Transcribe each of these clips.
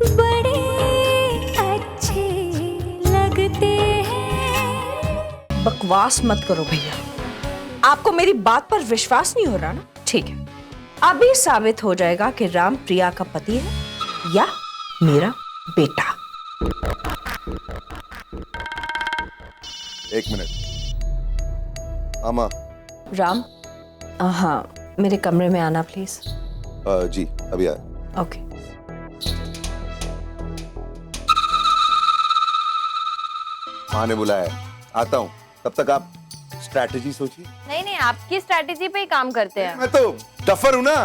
बड़े अच्छे लगते हैं। बकवास मत करो भैया, आपको मेरी बात पर विश्वास नहीं हो रहा ना? ठीक है, अभी साबित हो जाएगा कि राम प्रिया का पति है या मेरा बेटा। एक मिनट। अमा। राम, हाँ, मेरे कमरे में आना प्लीज। जी अभी आया। ओके। माँ ने बुलाया है, आता हूँ। तब तक आप स्ट्रैटेजी सोचिए। नहीं नहीं, आपकी स्ट्रैटेजी पे ही काम करते हैं। मैं तो टफर हूँ ना।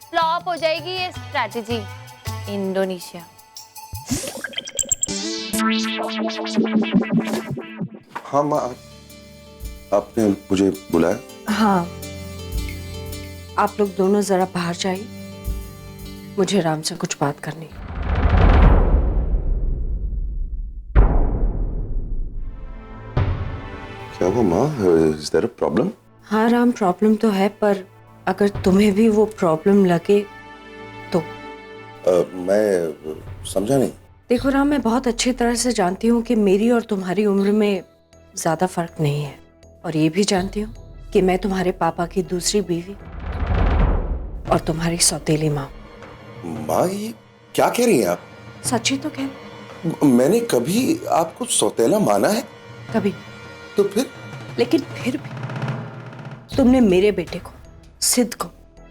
फ्लॉप हो जाएगी ये स्ट्रैटेजी। इंडोनेशिया। हाँ माँ, आपने मुझे बुलाया? हाँ, आप लोग दोनों जरा बाहर जाइए, मुझे राम से कुछ बात करनी है। क्या हुआ माँ? Is there a problem? हाँ राम, प्रॉब्लम तो है, पर अगर तुम्हें भी वो प्रॉब्लम लगे तो। मैं समझा नहीं। देखो राम, मैं बहुत अच्छी तरह से जानती हूँ कि मेरी और तुम्हारी उम्र में ज्यादा फर्क नहीं है, और ये भी जानती हूँ कि मैं तुम्हारे पापा की दूसरी बीवी और तुम्हारी सौतेली माँ। माँ ये क्या कह रही हैं आप? सच्ची तो कह। मैंने कभी आपको सौतेला माना है? कभी। तो फिर? लेकिन फिर भी तुमने मेरे बेटे को, सिद्ध को,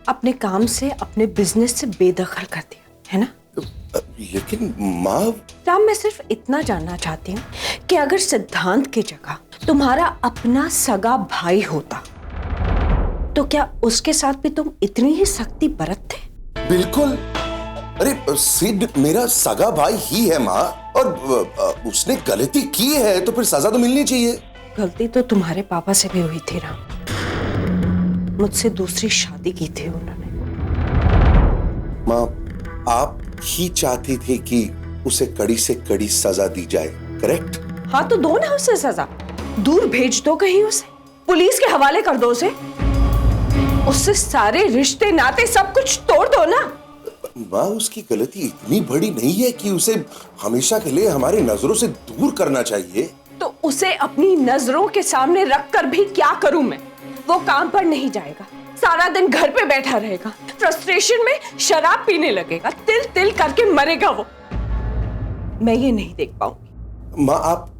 अपने काम से, अपने बिजनेस से बेदखल कर दिया है ना? लेकिन माँ। राम, मैं सिर्फ इतना जानना चाहती हूँ कि अगर सिद्धांत की जगह तुम्हारा अपना सगा भाई होता तो क्या उसके साथ भी तुम इतनी ही सख्ती बरतते? बिल्कुल। अरे सिड मेरा सगा भाई ही है माँ, और उसने गलती की है तो फिर सजा तो मिलनी चाहिए। गलती तो तुम्हारे पापा से भी हुई थी राम, मुझसे दूसरी शादी की थी उन्होंने। माँ, आप ही चाहती थी कि उसे कड़ी से कड़ी सजा दी जाए, करेक्ट? हाँ, तो दो ना उसे सजा, दूर भेज दो कहीं, उसे पुलिस के हवाले कर दो, उसे उससे सारे रिश्ते नाते सब कुछ तोड़ दो ना। माँ, उसकी गलती इतनी बड़ी नहीं है कि उसे हमेशा के लिए हमारी नजरों से दूर करना चाहिए। तो उसे अपनी नजरों के सामने रखकर भी क्या करूं मैं? वो काम पर नहीं जाएगा, सारा दिन घर पे बैठा रहेगा, फ्रस्ट्रेशन में शराब पीने लगेगा, तिल तिल करके मरेगा वो। मैं ये नहीं देख पाऊंगी। माँ, आप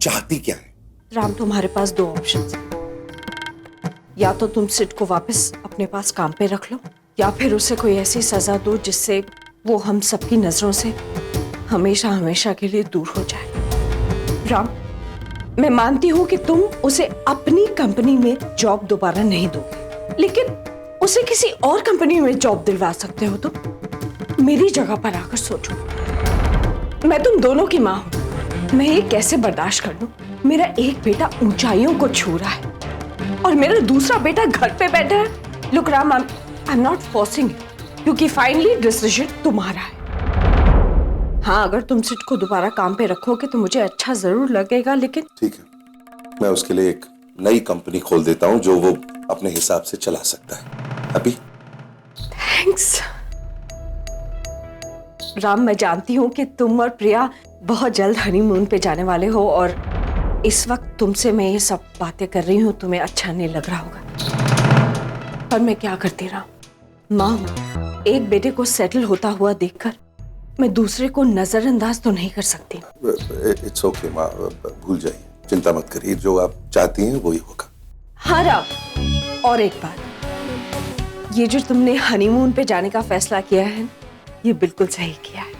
चाहती क्या है? राम, तुम्हारे पास दो ऑप्शंस हैं, या तो तुम सिड को वापस अपने पास काम पे रख लो, या फिर उसे कोई ऐसी सजा दो जिससे वो हम सबकी नजरों से हमेशा हमेशा के लिए दूर हो जाए। राम, मैं मानती हूँ कि तुम उसे अपनी कंपनी में जॉब दोबारा नहीं दोगे, लेकिन उसे किसी और कंपनी में जॉब दिलवा सकते हो। तो मेरी जगह पर आकर सोचो, मैं तुम दोनों की माँ हूं, मैं ये कैसे बर्दाश्त कर लूं? मेरा एक बेटा ऊंचाइयों को छू रहा है और मेरा दूसरा बेटा घर पे बैठा है। Look Ram, I am not forcing you, क्योंकि फाइनली डिसीजन तुम्हारा है। हाँ, अगर तुम सिड को दोबारा काम पे रखोगे तो मुझे अच्छा जरूर लगेगा, लेकिन ठीक है, मैं उसके लिए एक नई कंपनी खोल देता हूँ जो वो अपने हिसाब से चला सकता है। अभी थैंक्स राम, मैं जानती हूँ कि तुम और प्रिया बहुत जल्द हनीमून पे जाने वाले हो, और इस वक्त तुमसे मैं ये सब बातें कर रही हूँ, तुम्हें अच्छा नहीं लग रहा होगा, पर मैं क्या करती राम, माँ हूँ, एक बेटे को सेटल होता हुआ देखकर मैं दूसरे को नजरअंदाज तो नहीं कर सकती। इट्स ओके माँ, भूल जाइए, चिंता मत करिए, जो आप चाहती हैं वही होगा। हाँ राम, और एक बात, ये जो तुमने हनीमून पे जाने का फैसला किया है, ये बिल्कुल सही किया है।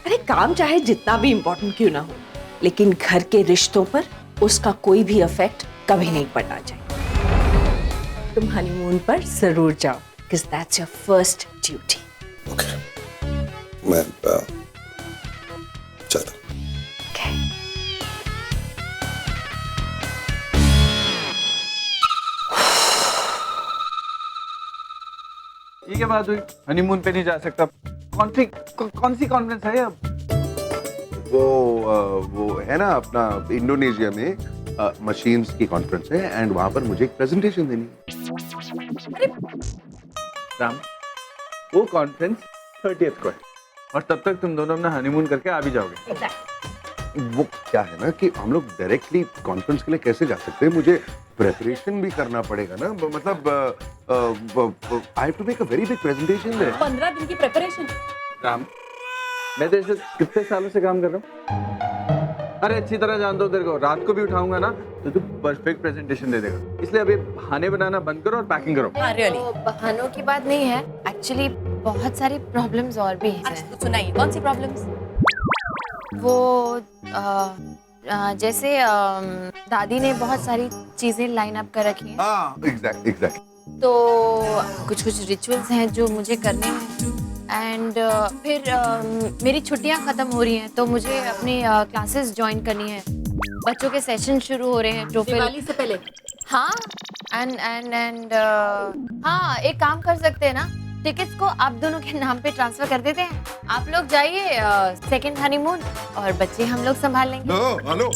अरे काम चाहे जितना भी इम्पोर्टेंट क्यों ना हो, लेकिन घर के रिश्तों पर उसका कोई भी इफेक्ट कभी नहीं पड़ना चाहिए। तुम हनीमून पर जरूर जाओ, because that's your first duty. Okay, मैं चलता हूँ। Okay. ये क्या बात हुई? हनीमून पे नहीं जा सकता? कौन सी कॉन्फ्रेंस है अब? वो है ना अपना इंडोनेशिया में मशीन्स की कॉन्फ्रेंस है, एंड वहां पर मुझे एक प्रेजेंटेशन देनी है। राम, वो कॉन्फ्रेंस 30th को है, और तब तक तुम दोनों अपना हनीमून करके आ भी जाओगे। वो क्या है ना कि हम लोग डायरेक्टली कॉन्फ्रेंस के लिए कैसे जा सकते हैं, मुझे प्रेपरेशन भी करना पड़ेगा ना, मतलब I have to make a very big presentation there. 15 दिन की प्रिपरेशन। राम, मैं तेरे से कितने सालों से काम कर रहा हूँ, अरे अच्छी तरह जानता हूँ तेरे को। रात को भी उठाऊंगा ना तो तू परफेक्ट प्रेजेंटेशन दे देगा। इसलिए अभी बहाने बनाना बंद करो और पैकिंग करो। रियली? तो बहानों की बात नहीं है, एक्चुअली बहुत सारी प्रॉब्लम्स और भी हैं। अच्छा तो सुनाइए, कौन सी प्रॉब्लम्स? वो जैसे दादी ने बहुत सारी चीजें लाइन अप कर रखी हैं, हाँ एग्जैक्ट। तो कुछ रिचुअल्स हैं जो मुझे करने हैं एंड फिर मेरी छुट्टियां खत्म हो रही हैं तो मुझे अपनी क्लासेस ज्वाइन करनी है। बच्चों के सेशन शुरू हो रहे हैं तो फिर दिवाली से पहले? हाँ एंड हाँ, एक काम कर सकते हैं ना, टिकट्स को आप दोनों के नाम पे ट्रांसफर कर देते हैं। आप लोग जाइए सेकंड हनीमून और बच्चे हम लोग संभाल लेंगे। Hello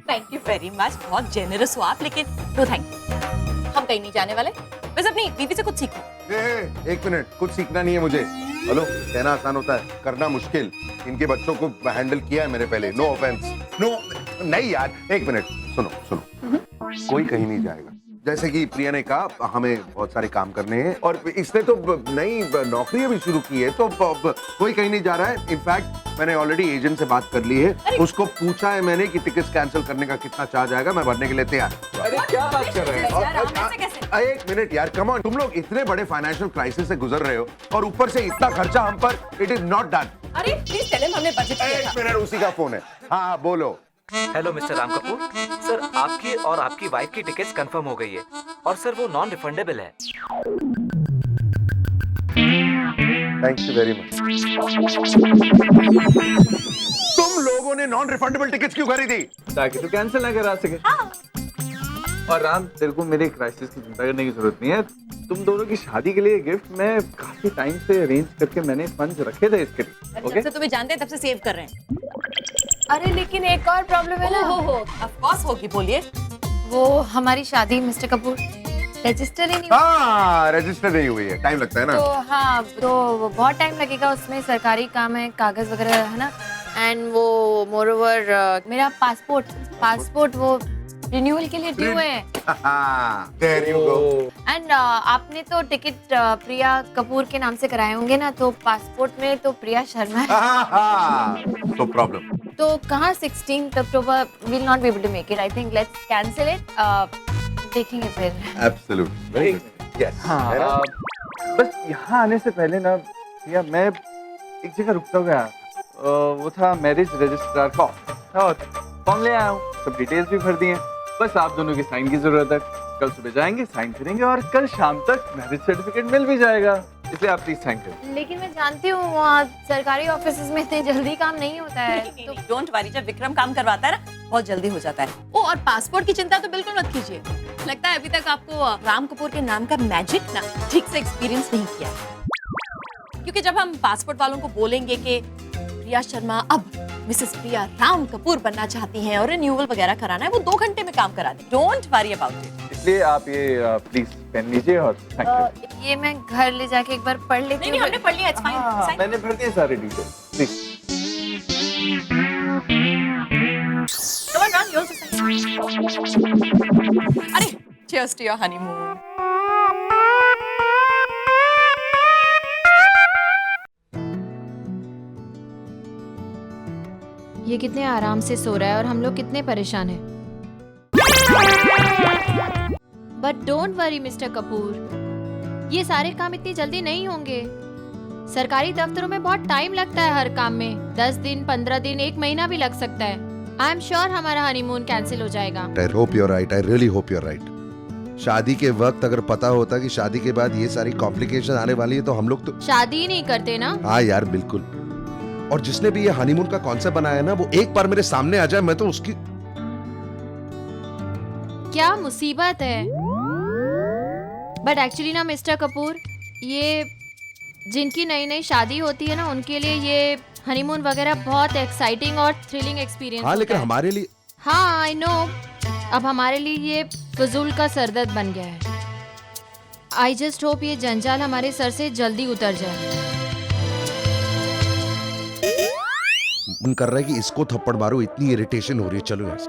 thank you very much, बहुत जेनरस हो आप, लेकिन नो थैंक यू, हम कहीं नहीं जाने वाले। बस अपनी बीवी से कुछ सीखो। एक मिनट, कुछ सीखना नहीं है मुझे। हेलो, कहना आसान होता है, करना मुश्किल। इनके बच्चों को हैंडल किया है मैंने पहले, नो ऑफेंस। नो नहीं यार, एक मिनट, सुनो कोई कहीं नहीं जाएगा। जैसे कि प्रिया ने कहा, हमें बहुत सारे काम करने हैं और इसने तो नई नौकरी भी शुरू की है, तो कोई कहीं नहीं जा रहा है। इनफैक्ट मैंने ऑलरेडी एजेंट से बात कर ली है, उसको पूछा है मैंने कि टिकट्स कैंसिल करने का कितना चार्ज आएगा, मैं भरने के लिए तैयार। अरे क्या बात कर रहे हैं? एक मिनट यार, कम ऑन, तुम लोग इतने बड़े फाइनेंशियल क्राइसिस से गुजर रहे हो और ऊपर से इतना खर्चा हम पर, इट इज नॉट डन। अरे प्लीज टेल हिम हमने बजट किया एक था। मिनट, उसी का फोन है। हाँ बोलो। Hello mister Ram Kapoor sir, आपकी और आपकी वाइफ की टिकट्स कंफर्म हो गई है और सर वो नॉन रिफंडेबल है। Thank you very much. तुम लोगों ने नॉन रिफंडेबल टिकट्स क्यों खरीदी? ताकि तू कैंसिल ना करा सके। और राम, तेरे को मेरे क्राइसिस की चिंता करने की जरूरत नहीं है। तुम दोनों की शादी के लिए गिफ्ट मैं काफी टाइम से अरेंज करके मैंने फंड्स रखे थे इसके लिए। जब से तुम्हें जानते हैं तब से सेव कर रहे हैं। अरे लेकिन एक और प्रॉब्लम है ना। हो ऑफ कोर्स होगी, बोलिए। वो हमारी शादी मिस्टर कपूर रजिस्टर ही नहीं। हाँ, रजिस्टर नहीं हुई है, टाइम लगता है ना। तो हाँ, तो बहुत टाइम लगेगा, उसमें सरकारी काम है, कागज वगैरह है ना। एंड वो मोरओवर मेरा पासपोर्ट वो रिन्यूअल के लिए ड्यू है। There you go. एंड आपने तो टिकट प्रिया कपूर के नाम से कराए होंगे ना, तो पासपोर्ट में तो प्रिया शर्मा है। So problem. तो कहाँ 16 October will not be able to make it. I think let's cancel it. देखेंगे फिर। Absolutely. Very good. Yes. हाँ, है ना? बस यहाँ आने से पहले ना भैया, मैं एक जगह रुकता गया। वो था मैरिज रजिस्ट्रार का और फॉर्म ले आया हूँ, सब डिटेल्स भी भर दिए। बस आप दोनों की साइन की जरूरत है। कल सुबह जाएंगे, साइन करेंगे और कल शाम तक मैरिज सर्टिफिकेट मिल भी जाएगा। इसलिए आप प्लीज साइन करें। लेकिन मैं जानती हूँ वहाँ सरकारी ऑफिस में इतनी जल्दी काम नहीं होता है। तो डोंट वरी, जब विक्रम काम करवाता है ना बहुत जल्दी हो जाता है। ओ, और पासपोर्ट की चिंता तो बिल्कुल मत कीजिए। लगता है अभी तक आपको राम कपूर के नाम का मैजिक ना ठीक से एक्सपीरियंस नहीं किया, क्योंकि जब हम पासपोर्ट वालों को बोलेंगे कि प्रिया शर्मा अब मिसेस प्रिया राम कपूर बनना चाहती हैं और रिन्यूअल वगैरह कराना है, वो 2 घंटे में काम करा दें। Don't worry about it. इसलिए आप ये प्लीज पेन लीजिए और थैंक यू। ये मैं घर ले जाके एक बार पढ़ लेती नहीं, हूँ। हमने पढ़ लिया, इट्स फाइन। मैंने भर दिए सारे details, please. Come on, Ram, you also sign. अरे, cheers to your honeymoon. ये कितने आराम से सो रहा है और हम लोग कितने परेशान हैं। But don't worry mister Kapoor, ये सारे काम इतनी जल्दी नहीं होंगे। सरकारी दफ्तरों में बहुत टाइम लगता है हर काम में। 10 दिन, 15 दिन, 1 महीना भी लग सकता है। आई एम श्योर हमारा हनीमून कैंसिल हो जाएगा। I hope you're right. I really hope you're right. शादी के वक्त अगर पता होता कि शादी के बाद ये सारी कॉम्प्लिकेशन आने वाली है तो हम लोग तो शादी ही नहीं करते ना। हाँ यार बिल्कुल। और जिसने भी ये हनीमून का कॉन्सेप्ट बनाया ना, वो एक बार मेरे सामने आ जाए, मैं तो उसकी क्या मुसीबत है। बट एक्चुअली ना मिस्टर कपूर, ये जिनकी नई नई शादी होती है ना, उनके लिए ये हनीमून वगैरह बहुत एक्साइटिंग और थ्रिलिंग एक्सपीरियंस हाँ, होता लेकिन है। हमारे लिए हाँ आई नो, अब हमारे लिए ये फजूल का सरदर्द बन गया है। आई जस्ट होप ये जंजाल हमारे सर से जल्दी उतर जाए। मन कर रहा है कि इसको थप्पड़ मारो, इतनी इरिटेशन हो रही है। चलो यहाँ से।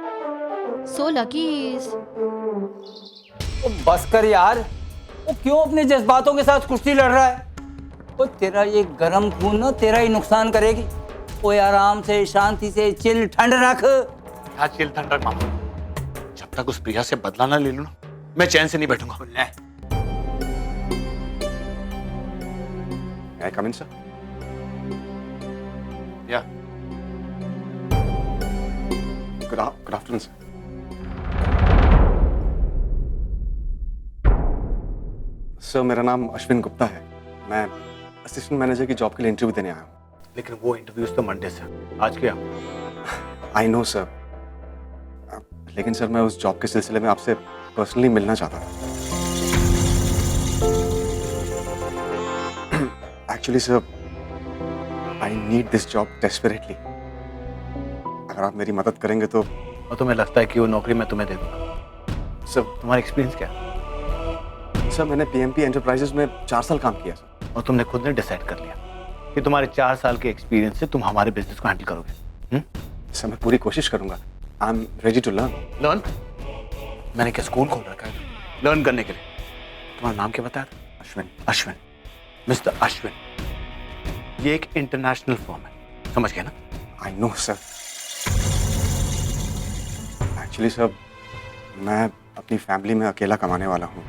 सो लकी बस कर यार, वो क्यों अपने जज्बातों के साथ कुश्ती लड़ रहा है? वो तेरा ये गरम खून ना तेरा ही नुकसान करेगी। वो आराम से शांति से चिल ठंड रख। क्या चिल ठंड रख मामा? जब तक उस प्रिया से बदला ना ले लूं ना, मैं चैन से नहीं बैठूंगा। May I come in, sir? या Good afternoon, sir. सर, मेरा नाम अश्विन गुप्ता है। मैं असिस्टेंट मैनेजर की जॉब के लिए इंटरव्यू देने आया हूँ। लेकिन वो इंटरव्यूज तो मंडे से, आज क्या? आई नो सर, लेकिन सर मैं उस जॉब के सिलसिले में आपसे पर्सनली मिलना चाहता था। Actually sir, I need this job desperately. अगर आप मेरी मदद करेंगे तो। और तुम्हें लगता है कि वो नौकरी मैं तुम्हें दे दूंगा? सर, तुम्हारा एक्सपीरियंस क्या है? सर मैंने पीएमपी एंटरप्राइजेस में 4 साल काम किया सर। और तुमने खुद ने डिसाइड कर लिया कि तुम्हारे 4 साल के एक्सपीरियंस से तुम हमारे बिजनेस को हैंडल करोगे? सर मैं पूरी कोशिश करूंगा। I am ready to learn. Learn? मैंने क्या स्कूल खोल रखा है लर्न करने के लिए? तुम्हारा नाम क्या बताया? अश्विन। अश्विन, मिस्टर अश्विन। ये एक इंटरनेशनल फर्म है, समझ गए ना? I know sir. Actually sir, मैं अपनी फैमिली में अकेला कमाने वाला हूँ।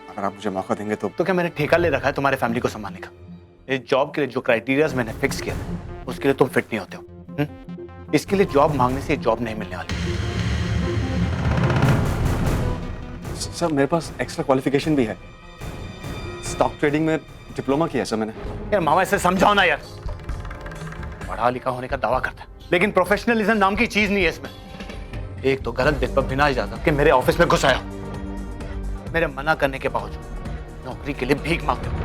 अगर आप मुझे मौका देंगे तो। क्या मैंने ठेका ले रखा है तुम्हारे फैमिली को संभालने का? इस जॉब के लिए जो क्राइटेरियाज मैंने फिक्स किया था, उसके लिए तुम फिट नहीं होते हो। इसके लिए जॉब मांगने से जॉब नहीं मिलने वाली। सर मेरे पास एक्स्ट्रा क्वालिफिकेशन भी है। स्टॉक ट्रेडिंग में डिप्लोमा किया सर मैंने। यार मामा, इसे समझाओ ना यार। पढ़ा लिखा होने का दावा करता है, लेकिन प्रोफेशनलिज्म नाम की चीज नहीं है इसमें। एक तो गलत दिन पर बिना इजाजत के मेरे ऑफिस में घुस आया, मेरे मना करने के बावजूद नौकरी के लिए भीख मांगते हो।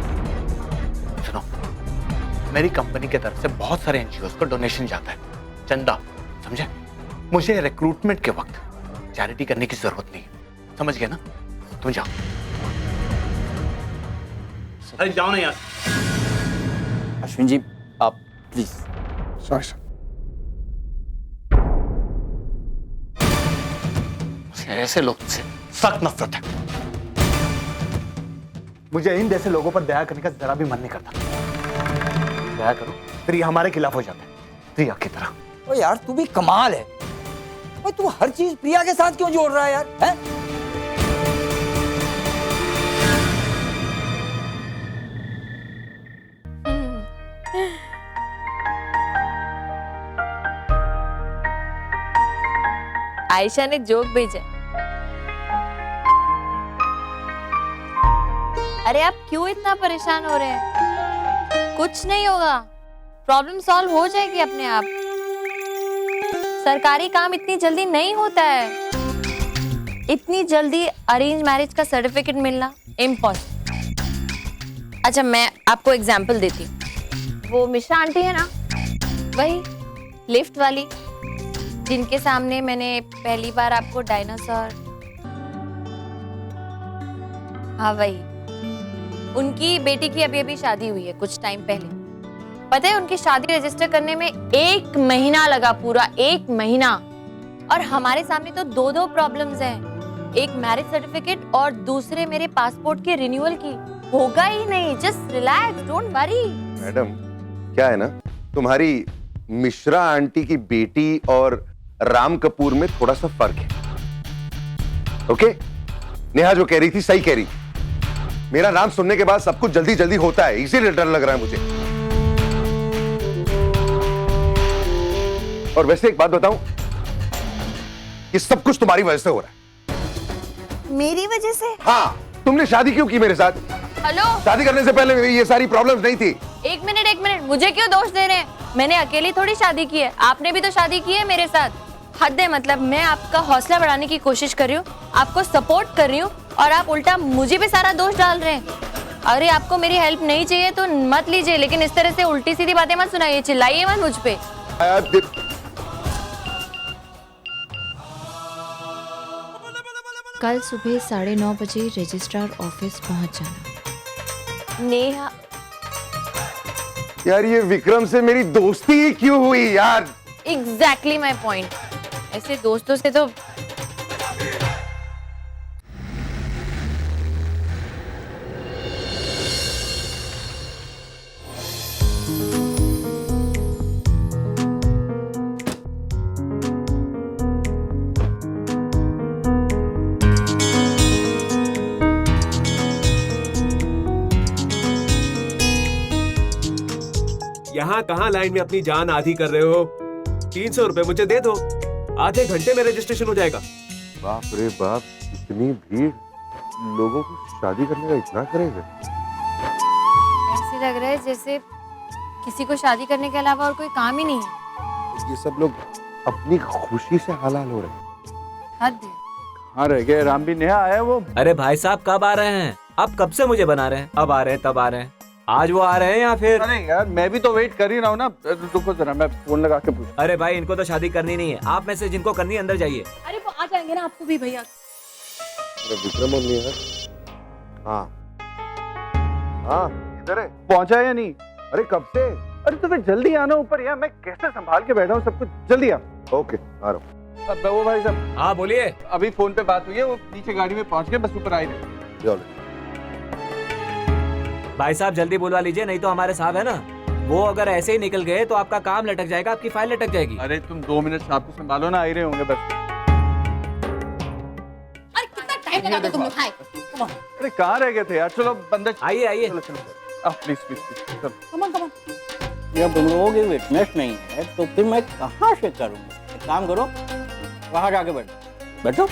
सुनो, मेरी कंपनी की तरफ से बहुत सारे एनजीओ को डोनेशन जाता है, चंदा, समझे? मुझे रिक्रूटमेंट के वक्त चैरिटी करने की जरूरत नहीं है, समझ गए ना? तुम जाओ। अरे जाओ ना यार। अश्विन जी, आप प्लीज। Sorry sir. ऐसे लोग से सख्त नफरत है। मुझे इन जैसे लोगों पर दया करने का जरा भी मन नहीं करता। दया करो फिर ये हमारे खिलाफ हो जाता है, प्रिया की तरह। ओ यार, तू भी कमाल है। ओए, तू हर चीज प्रिया के साथ क्यों जोड़ रहा है यार? हैं? आयशा ने जोक भेजा। अरे आप क्यों इतना परेशान हो रहे हैं? कुछ नहीं होगा, प्रॉब्लम सॉल्व हो जाएगी अपने आप। सरकारी काम इतनी जल्दी नहीं होता है। इतनी जल्दी अरेंज मैरिज का सर्टिफिकेट मिलना इम्पॉसिबल। अच्छा, मैं आपको एग्जांपल देती हूँ। वो मिश्रा आंटी है ना, वही लिफ्ट वाली, जिनके सामने मैंने पहली बार आपको डायनासोर। हाँ वही। उनकी बेटी की अभी अभी शादी हुई है कुछ टाइम पहले। पता है, उनकी शादी रजिस्टर करने में 1 महीना लगा, पूरा 1 महीना। और हमारे सामने तो 2 प्रॉब्लम्स हैं, एक मैरिज सर्टिफिकेट और दूसरे मेरे पासपोर्ट के रिन्यूअल की। होगा ही नहीं, just relax, don't worry. Madam, क्या है ना, तुम्हारी मिश्रा आंटी की बेटी और राम कपूर में थोड़ा सा फर्क है। ओके? नेहा जो कह रही थी सही कह रही थी। मेरा नाम सुनने के बाद सब कुछ जल्दी जल्दी होता है, इसीलिए डर लग रहा है मुझे। और वैसे एक बात बताऊं, ये सब कुछ तुम्हारी वजह से हो रहा है। मेरी वजह से? हाँ, तुमने शादी क्यों की मेरे साथ? हेलो, शादी करने से पहले ये सारी प्रॉब्लम्स नहीं थी। एक मिनट, मुझे क्यों दोष दे रहे हैं? मैंने अकेली थोड़ी शादी की है, आपने भी तो शादी की है मेरे साथ। हद है, मतलब मैं आपका हौसला बढ़ाने की कोशिश कर रही हूँ, आपको सपोर्ट कर रही हूँ, और आप उल्टा मुझे भी सारा दोष डाल रहे हैं। अरे आपको मेरी हेल्प नहीं चाहिए तो मत लीजिए, लेकिन इस तरह से उल्टी सीधी बातें मत सुनाइए, चिल्लाइए मत मुझ पे। कल सुबह 9:30 बजे रजिस्ट्रार ऑफिस पहुंच जाना। नेहा, यार ये विक्रम से मेरी दोस्ती ही क्यों हुई यार? Exactly my point. ऐसे दोस्तों से तो यहाँ कहाँ लाइन में अपनी जान आधी कर रहे हो? 300 रुपए मुझे दे दो, आधे घंटे में रजिस्ट्रेशन हो जाएगा। बाप रे बाप, इतनी भीड़, लोगों को शादी करने का इतना करेगा? ऐसे लग रहा है जैसे किसी को शादी करने के अलावा और कोई काम ही नहीं है। ये सब लोग अपनी खुशी से हलाल हो रहे हैं। हद है। हाँ रह गए, राम भी नेहा आया वो। अरे भाई साहब कब आ रहे हैं? अब कब से मुझे बना रहे हैं, अब आ रहे हैं तब आ रहे हैं। आज वो आ रहे हैं या फिर? अरे यार मैं भी तो वेट कर ही रहा हूँ ना। रुको जरा, मैं फोन लगा के पूछ। अरे भाई इनको तो शादी करनी नहीं है, आप में से जिनको करनी है अंदर जाइए। अरे वो आ जाएंगे ना, आपको भी भैया। अरे विक्रम और नेहा, हाँ हाँ इधर है। पहुंचा या नहीं? अरे कब से? अरे तो फिर जल्दी आना ऊपर यार, मैं कैसे संभाल के बैठा हूँ सब कुछ। जल्दी आ। ओके आ रहा हूँ। अब वो भाई साहब, हाँ बोलिए। अभी फोन पे बात हुई है, वो नीचे गाड़ी में पहुंच गए, बस ऊपर आ ही रहे। चलो। भाई साहब जल्दी बुलवा लीजिए, नहीं तो हमारे साहब है ना, वो अगर ऐसे ही निकल गए तो आपका काम लटक जाएगा, आपकी फाइल लटक जाएगी। अरे तुम 2 मिनट साहब को संभालो ना, आ ही रहे होंगे बस। अरे कितना टाइम लगा तुम लोग? हाय, कम ऑन, अरे कहाँ रह गए थे यार? चलो अंदर आइए आइए। चलो चलो, प्लीज प्लीज प्लीज चलो। Come on, come on. जब तुम लोगों की विटनेस नहीं है तो फिर मैं कहाँ से करूँगा? एक काम करो, वहाँ जाके बैठो। बैठो।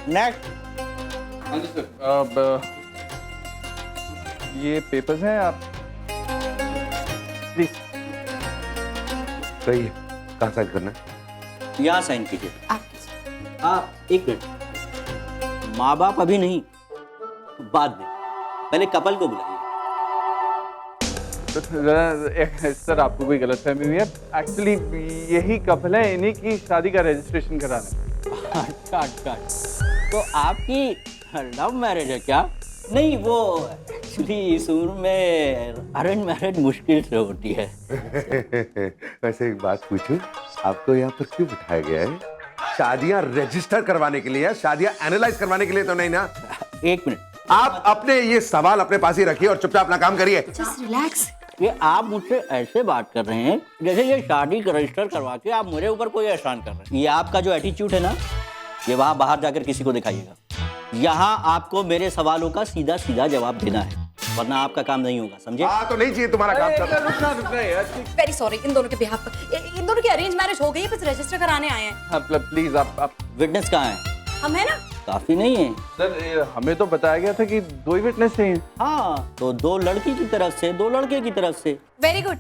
नेक्स्ट। हाँ जी सर, अब ये पेपर्स हैं, आप प्लीज। सही है, कहाँ साइन करना है? यहाँ साइन कीजिए। आप एक मिनट, माँ बाप अभी नहीं, बाद में, पहले कपल को बुलाइए। सर आपको कोई गलतफहमी हुई है, एक्चुअली यही कपल है, इन्हीं की शादी का रजिस्ट्रेशन कराना है। अच्छा, तो आपकी लव मैरिज है क्या? नहीं, वो एक्चुअली इस उम्र में अरेंज मैरिज मुश्किल से होती है। वैसे एक बात पूछूं, आपको यहाँ पर क्यों बिठाया गया है? शादियां रजिस्टर करवाने के लिए, शादियां एनालाइज करवाने के लिए तो नहीं ना? एक मिनट, आप अपने ये सवाल अपने पास ही रखिए और चुपचाप अपना काम करिए। Just relax. ये आप मुझसे ऐसे बात कर रहे हैं जैसे ये शादी रजिस्टर करवा के आप मेरे ऊपर कोई एहसान कर रहे हैं। ये आपका जो एटीट्यूड है ना, ये वहां बाहर जाकर किसी को दिखाइएगा। यहाँ आपको मेरे सवालों का सीधा सीधा जवाब देना है, वरना आपका काम नहीं होगा, समझे? हाँ तो नहीं चाहिए तुम्हारा काम करना। वेरी सॉरी, इन दोनों के बिहाफ पर, इन दोनों की अरेंज मैरिज हो गई, बस रजिस्टर कराने आए हैं। प्लीज आप विटनेस कहाँ है? हम है ना। काफी नहीं है सर, हमें तो बताया गया था कि 2 ही विटनेस चाहिए। हाँ, तो 2 लड़की की तरफ से, 2 लड़के की तरफ से। Very good.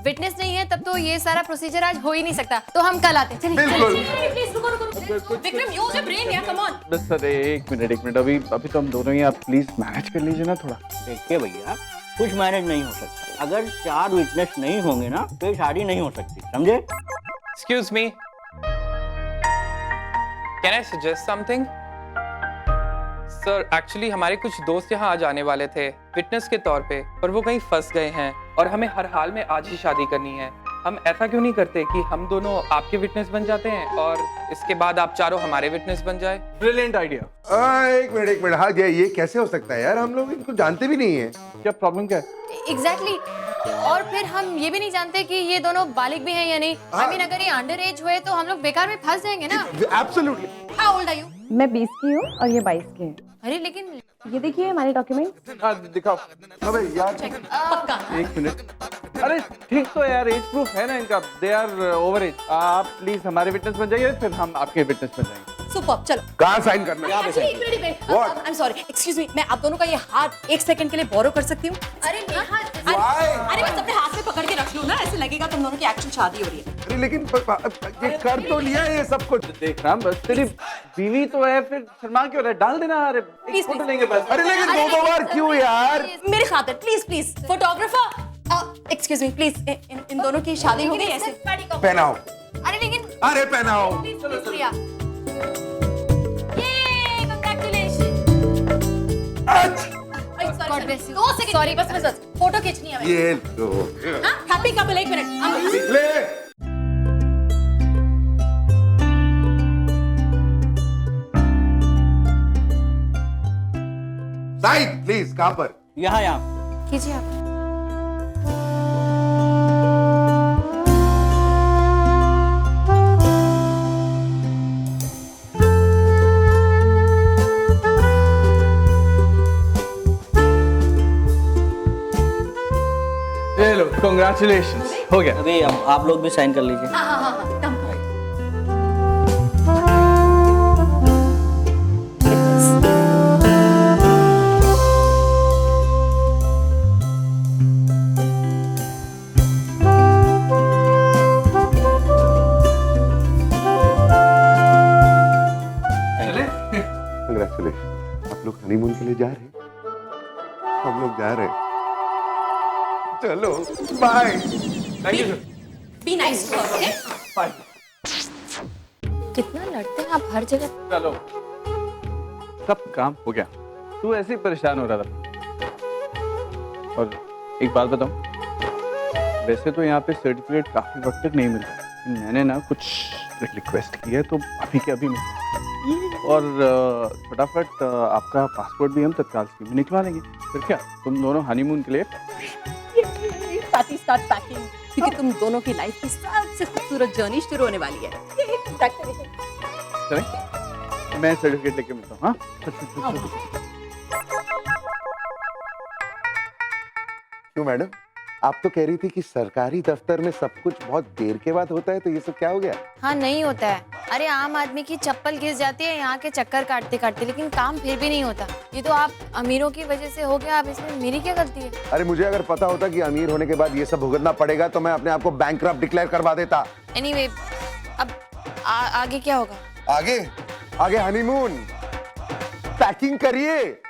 विटनेस नहीं है तब तो ये सारा प्रोसीजर आज हो ही नहीं सकता, तो हम कल आते हैं। चलिए बिल्कुल। प्लीज रुको रुको। विक्रम, यूज योर ब्रेन यार, कम ऑन। बस सर एक मिनट, अभी तो हम दोनों ही, आप प्लीज मैनेज कर लीजिए ना थोड़ा। देखिए भैया, कुछ मैनेज नहीं हो सकता। अगर 4 विटनेस नहीं होंगे ना तो शादी नहीं हो सकती, समझे? Excuse me. Can I suggest something? Sir actually हमारे कुछ दोस्त यहाँ आज आने वाले थे विटनेस के तौर पे, पर वो कहीं फंस गए हैं और हमें हर हाल में आज ही शादी करनी है। हम ऐसा क्यों नहीं करते कि हम दोनों आपके विटनेस बन जाते हैं और इसके बाद आप चारों हमारे विटनेस बन जाए? Brilliant idea. एक मिनट, हाँ ये कैसे हो सकता है यार? हम लोग इनको जानते भी नहीं है। क्या प्रॉब्लम क्या है? एग्जैक्टली। और फिर हम ये भी नहीं जानते कि ये दोनों बालिग भी हैं या नहीं। आई मीन अगर ये अंडर एज हुए तो हम लोग बेकार में फंस जाएंगे ना। Absolutely. How old are you? मैं 20 की हूँ और ये 22 के हैं। अरे लेकिन ये देखिए हमारे डॉक्यूमेंट। हाँ दिखाओ। अबे यार पक्का। एक मिनट, अरे ठीक तो यार, एज प्रूफ है ना इनका, दे आर ओवर एज। आप प्लीज हमारे विटनेस बन जाइए, फिर हम आपके विटनेस बन जाएंगे। सुपर, चलो। कहाँ साइन करना है? I am sorry, excuse me, मैं आप दोनों का ये हाथ 1 सेकंड के लिए बोरो कर सकती हूँ? अरे नेहा, अरे बस अपने हाथ में पकड़ के रख लो ना, ऐसे लगेगा तुम दोनों की एक्चुअल शादी हो रही है। अरे लेकिन ये कर तो लिया है ये सब कुछ। देख रहा, बस तेरी बीवी तो है, फिर शर्मा क्यों रहा है? डाल देना। अरे Please, फोटो please. लेंगे बस। अरे लेकिन 2 बार क्यों यार? मेरे खातिर please please. Photographer, excuse me please, इन दोनों की शादी हो गई ऐसे? पहनाओ। अरे लेकिन अरे पहनाओ। Please please Priya. सॉरी बस फोटो खींचनी है। ये लो। हैप्पी कपल, एक मिनट। ले। Side please. कहाँ पर? यहाँ यहाँ कीजिए आप। ये लो, congratulations, हो गया। अभी आप लोग भी साइन कर लीजिए। हाँ, कम। Congratulations। आप लोग हनीमून के लिए जा रहे हैं? हम लोग जा रहे हैं। चलो bye. Thank you. Be nice to okay. Bye. कितना लड़ते हैं आप हर जगह। चलो, सब काम हो गया। तू ऐसे ही परेशान हो रहा था। और एक बात बताऊं, वैसे तो यहाँ पे सर्टिफिकेट काफी वक्त तक नहीं मिलता, लेकिन मैंने ना कुछ रिक्वेस्ट की है तो अभी के अभी मिला। और फटाफट आपका पासपोर्ट भी हम तत्काल से निकलवा लेंगे। फिर क्या, तुम दोनों हनीमून के लिए पार्टी स्टार्ट पैकिंग, क्योंकि तुम दोनों की लाइफ की सबसे खूबसूरत जर्नी शुरू होने वाली है। चलें? मैं सर्टिफिकेट लेके मिलता हूँ। हाँ, क्यों मैडम, आप तो कह रही थी कि सरकारी दफ्तर में सब कुछ बहुत देर के बाद होता है, तो ये सब क्या हो गया? हाँ नहीं होता है। अरे आम आदमी की चप्पल घिस जाती है यहाँ के चक्कर काटते काटते, लेकिन काम फिर भी नहीं होता। ये तो आप अमीरों की वजह से हो गया, अब इसमें मेरी क्या गलती है? अरे मुझे अगर पता होता कि अमीर होने के बाद ये सब भुगतना पड़ेगा तो मैं अपने आप को बैंकरप्ट डिक्लेयर करवा देता। एनीवे, अब आगे क्या होगा? आगे आगे हनीमून। पैकिंग करिए।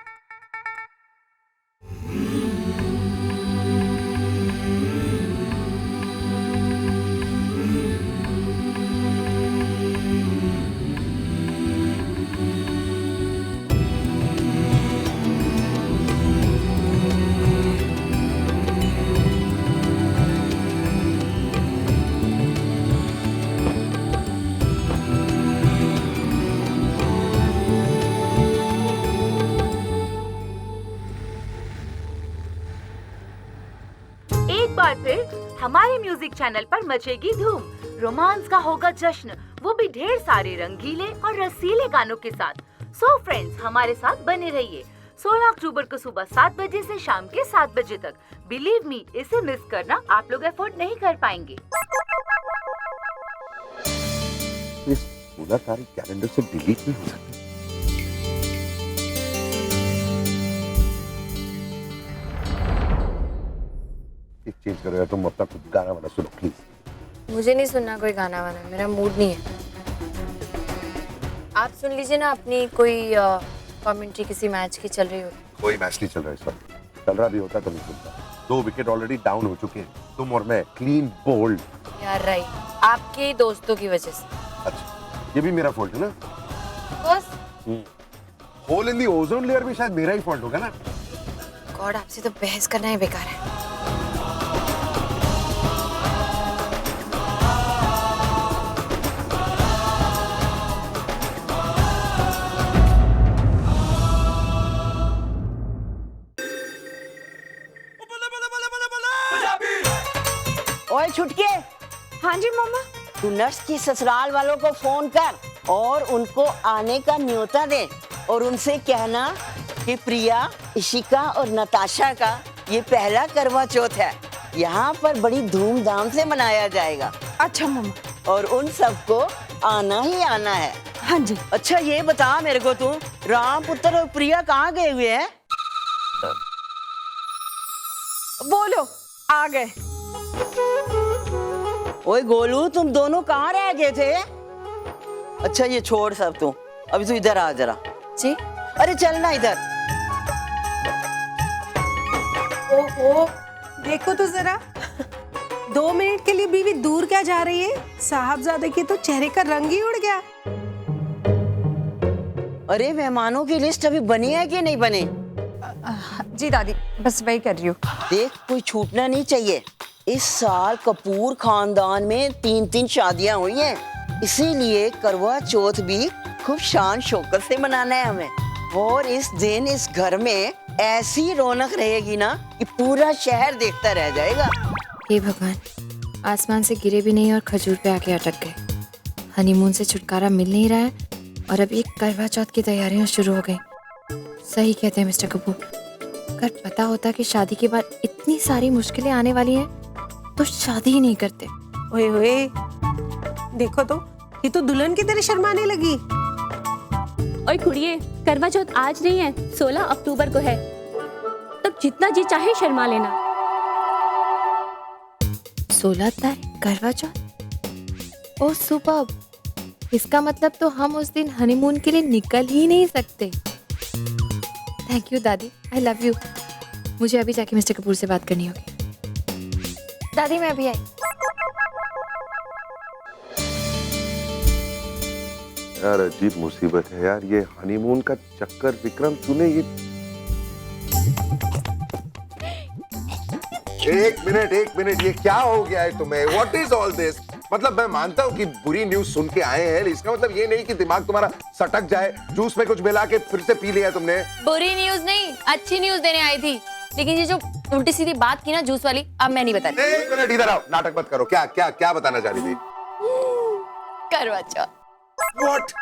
बार फिर हमारे म्यूजिक चैनल पर मचेगी धूम। रोमांस का होगा जश्न, वो भी ढेर सारे रंगीले और रसीले गानों के साथ। सो फ्रेंड्स, हमारे साथ बने रहिए 16 अक्टूबर को सुबह 7 बजे से शाम के 7 बजे तक। बिलीव मी, इसे मिस करना आप लोग अफोर्ड नहीं कर पाएंगे। इस पूरा तारीख कैलेंडर से डिलीट नहीं हो सकती। चेंज करो यार, तुम अपना खुद गाना वाला सुनो प्लीज। मुझे नहीं सुनना कोई गाना वाना, मेरा मूड नहीं है। आप सुन लीजिए ना अपनी कोई कमेंट्री किसी मैच की चल रही हो। कोई मैच नहीं चल रहा है इस वक्त। चल रहा भी होता तो नहीं सुनता। 2 विकेट ऑलरेडी डाउन हो चुके हैं, तुम और मैं क्लीन बोल्ड। यार राइट, आपके दोस्तों की वजह से। अच्छा, ये भी मेरा फॉल्ट है ना? बस होल इन दी ओजोन लेयर भी शायद मेरा ही फॉल्ट होगा ना? गॉड, आपसे तो बहस करना ही बेकार है। ओए छुटके। हाँ जी मामा। तू नर्स की ससुराल वालों को फोन कर और उनको आने का न्योता दे, और उनसे कहना कि प्रिया, इशिका और नताशा का ये पहला करवा चौथ है, यहाँ पर बड़ी धूमधाम से मनाया जाएगा। अच्छा मामा। और उन सबको आना ही आना है। हाँ जी। अच्छा ये बता मेरे को, तू राम पुत्र और प्रिया कहाँ गए हुए हैं? बोलो, आ गए। ओए गोलू, तुम दोनों कहाँ रह गए थे? अच्छा ये छोड़ सब, तू अभी तू इधर आ जरा। जी? अरे चलना इधर। ओहो, देखो तो जरा 2 मिनट के लिए बीवी दूर क्या जा रही है? साहबजादे के तो चेहरे का रंग ही उड़ गया। अरे मेहमानों की लिस्ट अभी बनी है कि नहीं बनी? जी दादी, बस वही कर रही हूँ। देख, कोई छूटना नहीं चाहिए। इस साल कपूर खानदान में 3-3 शादियां हुई हैं, इसीलिए करवा चौथ भी खूब शान शौकत से मनाना है हमें। और इस दिन इस घर में ऐसी रौनक रहेगी ना कि पूरा शहर देखता रह जाएगा। हे भगवान, आसमान से गिरे भी नहीं और खजूर पे आके अटक गए। हनीमून से छुटकारा मिल नहीं रहा है और अब ये करवा चौथ की तैयारियां शुरू हो गई। सही कहते हैं मिस्टर कपूर, अगर पता होता कि शादी के बाद इतनी सारी मुश्किलें आने वाली हैं तो शादी ही नहीं करते। ओए ओए, देखो तो, ये तो दुल्हन की तरह शर्माने लगी। ओए कुड़िए, करवा चौथ आज नहीं है, 16 अक्टूबर को है। तब जितना जी चाहे शर्मा लेना। 16 तारीख करवा चौथ? ओह सुपर्ब, इसका मतलब तो हम उस दिन हनीमून के लिए निकल ही नहीं सकते। थैंक यू दादी, आई लव यू। मुझे अभी जाके मिस्टर कपूर से बात करनी होगी। दादी मैं अभी आई। यार अजीब मुसीबत है यार, ये हनीमून का चक्कर। विक्रम तूने ये एक मिनट, ये क्या हो गया है तुम्हें? What is all this? मतलब मैं मानता हूँ कि बुरी न्यूज सुन के आए हैं, इसका मतलब ये नहीं कि दिमाग तुम्हारा सटक जाए, जूस में कुछ मिला के फिर से पी लिया तुमने। बुरी न्यूज नहीं, अच्छी न्यूज देने आई थी। लेकिन ये जो उल्टी सीधी बात की ना जूस वाली, अब मैं नहीं बता रही। एक मिनट इधर आओ, नाटक मत करो। क्या क्या क्या बताना चाह रही थी? करवा चौथ। व्हाट?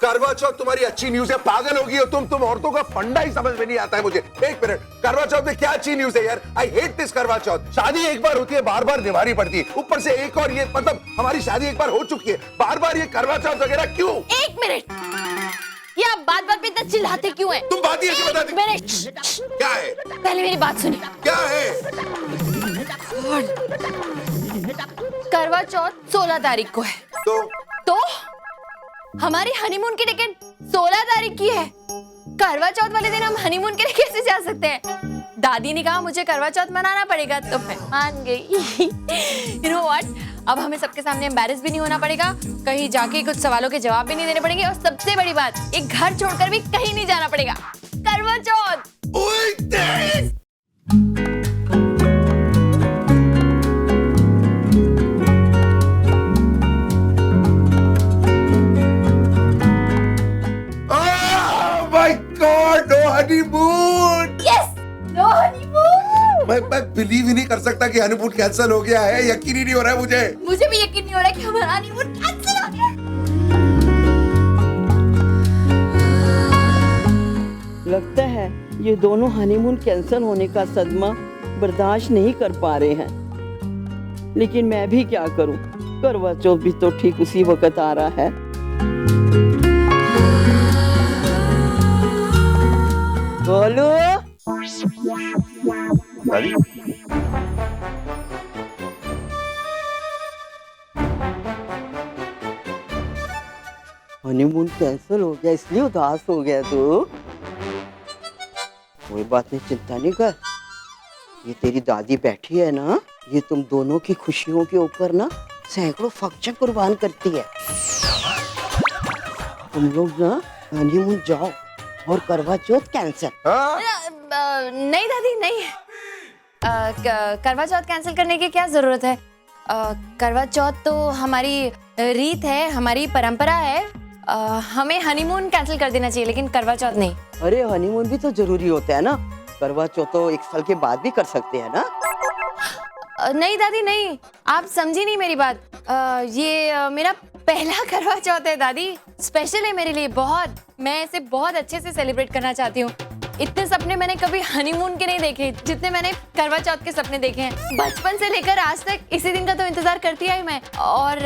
करवा चौथ तुम्हारी अच्छी न्यूज है? पागल होगी हो तुम औरतों का फंडा ही समझ में नहीं आता है मुझे। एक मिनट, करवा चौथ में क्या अच्छी न्यूज है यार? आई हेट दिस करवा चौथ। शादी एक बार होती है, बार बार निभानी पड़ती है, ऊपर से एक और ये, मतलब हमारी शादी एक बार हो चुकी है, बार बार ये करवा चौथ वगैरह क्यों? एक मिनट, ये आप बात बात पे इतना चिल्लाते क्यों हैं? तुम बात ही ऐसी बताती। क्या है? पहले मेरी बात सुनिए। क्या है? करवा चौथ 16 तारीख को है। तो हमारी हनीमून की टिकट 16 तारीख की है। करवा चौथ वाले दिन हम हनीमून के लिए कैसे जा सकते हैं? दादी ने कहा मुझे करवा चौथ मनाना पड़ेगा, तो मैं मान गई। You know what? अब हमें सबके सामने एम्बैरेस भी नहीं होना पड़ेगा, कहीं जाके कुछ सवालों के जवाब भी नहीं देने पड़ेंगे, और सबसे बड़ी बात, एक घर छोड़कर भी कहीं नहीं जाना पड़ेगा। Karva Chauth. Honeymoon. Yes, no honeymoon. मैं बिलीव ही नहीं कर सकता कि हनीमून कैंसिल हो गया है। यकीन ही नहीं हो रहा है मुझे। मुझे भी यकीन नहीं हो रहा है कि हमारा हनीमून कैंसिल हो गया। लगता है ये दोनों हनीमून कैंसिल होने का सदमा बर्दाश्त नहीं कर पा रहे हैं। लेकिन मैं भी क्या करूं? करवा चौथ भी तो ठीक उसी वक्त आ रहा है। बोलो हनीमून कैंसिल हो गया इसलिए उदास हो गया तू? कोई बात नहीं, चिंता नहीं कर। ये तेरी दादी बैठी है ना, ये तुम दोनों की खुशियों के ऊपर ना सैकड़ों फक्चर कुर्बान करती है। तुम लोग ना हनीमून जाओ और करवा चौथ कैंसिल। नहीं दादी नहीं, करवा चौथ कैंसिल करने की क्या जरूरत है? करवा चौथ तो हमारी रीत है, हमारी परंपरा है। हमें हनीमून कैंसिल कर देना चाहिए, लेकिन करवा चौथ नहीं। अरे हनीमून भी तो जरूरी होता है ना। करवा चौथ तो 1 साल के बाद भी कर सकते हैं ना। नहीं दादी नहीं, आप समझी नहीं मेरी बात। ये मेरा पहला करवा चौथ है दादी, स्पेशल है मेरे लिए बहुत। मैं इसे बहुत अच्छे से सेलिब्रेट करना चाहती हूँ। इतने सपने मैंने कभी हनीमून के नहीं देखे जितने मैंने करवा चौथ के सपने देखे हैं। बचपन से लेकर आज तक इसी दिन का तो इंतजार करती आई मैं। और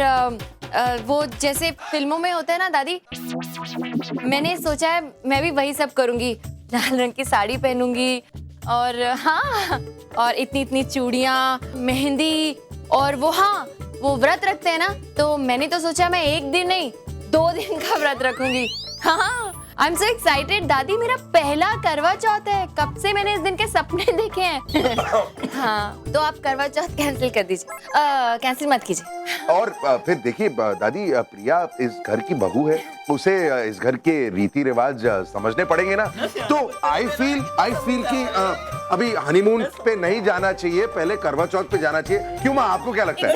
वो जैसे फिल्मों में होता है ना दादी, मैंने सोचा है मैं भी वही सब करूंगी। लाल रंग की साड़ी पहनूंगी, और हाँ, और इतनी इतनी चूड़ियाँ, मेहंदी, और वो व्रत रखते हैं ना, तो मैंने तो सोचा मैं 1 दिन नहीं 2 दिन का व्रत रखूंगी। हाँ, आई एम सो एक्साइटेड दादी, मेरा पहला करवा चौथ है। कब से मैंने इस दिन के सपने देखे हैं। हाँ, तो आप करवा चौथ कैंसिल कर दीजिए, कैंसिल मत कीजिए। और फिर देखिए दादी, प्रिया इस घर की बहू है, उसे इस घर के रीति रिवाज समझने पड़ेंगे ना। तो आई फील कि अभी हनीमून पे नहीं जाना चाहिए, पहले करवा चौथ पे जाना चाहिए। क्यों माँ, आपको क्या लगता है?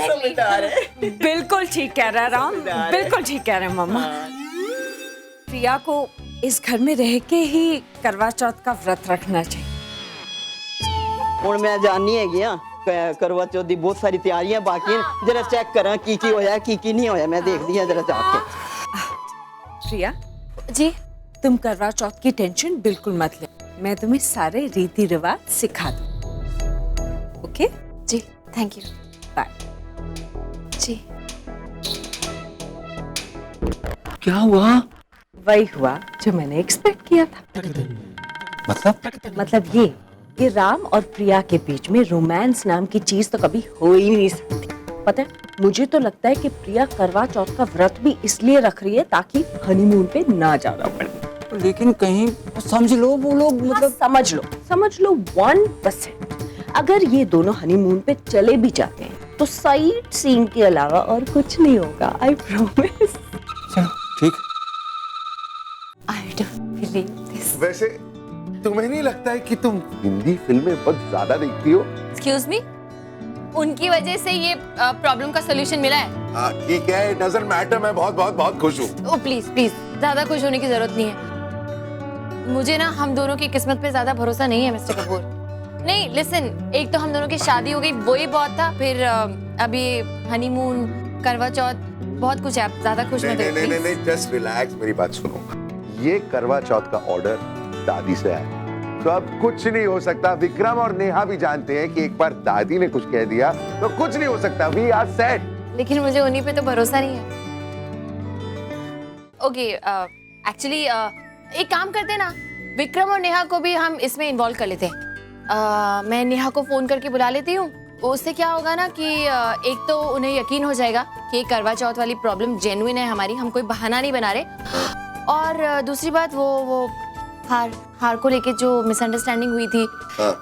बिल्कुल ठीक कह रहा है राम, बिल्कुल ठीक कह रहे हैं मम्मा। प्रिया को इस घर में रह के ही करवा चौथ का व्रत रखना चाहिए। ਹੁਣ मैं जाननी है गया करवा चौथ दी बहुत सारी तैयारियां बाकी हैं, जरा चेक करा की होया की नहीं होया, मैं देख दिया जरा जाके। प्रिया जी, तुम करवा चौथ की टेंशन बिल्कुल मत ले, मैं तुम्हें सारे रीति रिवाज सिखा दूं। ओके जी, थैंक यू, बाय। जी। क्या हुआ? वही हुआ जो मैंने एक्सपेक्ट किया था। मतलब ये कि राम और प्रिया के बीच में रोमांस नाम की चीज तो कभी हो ही नहीं सकती। पता है, मुझे तो लगता है कि प्रिया करवा चौथ का व्रत भी इसलिए रख रही है ताकि हनीमून पे ना जाना पड़े। लेकिन कहीं समझ लो वो लोग मतलब समझ लो 1%। अगर ये दोनों हनीमून पे चले भी जाते हैं तो साइट सीइंग के अलावा और कुछ नहीं होगा, आई प्रॉमिस। चलो ठीक। I don't believe this. वैसे तुम्हें नहीं लगता है कि तुम हिंदी फिल्में बहुत ज्यादा देखती हो? एक्सक्यूज मी, उनकी वजह से ये प्रॉब्लम का सलूशन मिला है। ठीक है, इट डजंट मैटर, मैं बहुत खुश हूँ। ओ प्लीज प्लीज, ज्यादा खुश होने की जरूरत नहीं है। मुझे ना हम दोनों की किस्मत पे ज्यादा भरोसा नहीं है मिस्टर कपूर। नहीं लिसन, एक तो हम दोनों की शादी हो गई, वो ही बहुत था, फिर अभी हनीमून, करवा चौथ, बहुत कुछ है। आप ज्यादा खुश मत होइए। नहीं, जस्ट रिलैक्स, मेरी बात सुनो। ये करवा चौथ का ऑर्डर दादी से आया, तो अब कुछ नहीं हो सकता। विक्रम और नेहा भी जानते हैं कि एक बार दादी ने कुछ कह दिया तो कुछ नहीं हो सकता। We are set. लेकिन मुझे उन्हीं पे तो भरोसा नहीं है। ओके, एक्चुअली एक काम करते ना, विक्रम और नेहा को भी हम इसमें इन्वॉल्व कर लेते हैं। मैं नेहा को फोन करके बुला लेती हूँ। उससे क्या होगा ना कि एक तो उन्हें यकीन हो जाएगा कि करवा चौथ वाली प्रॉब्लम जेन्युइन है हमारी, हम कोई बहाना नहीं बना रहे। और दूसरी बात, वो हार को लेके जो मिसअंडरस्टैंडिंग हुई थी,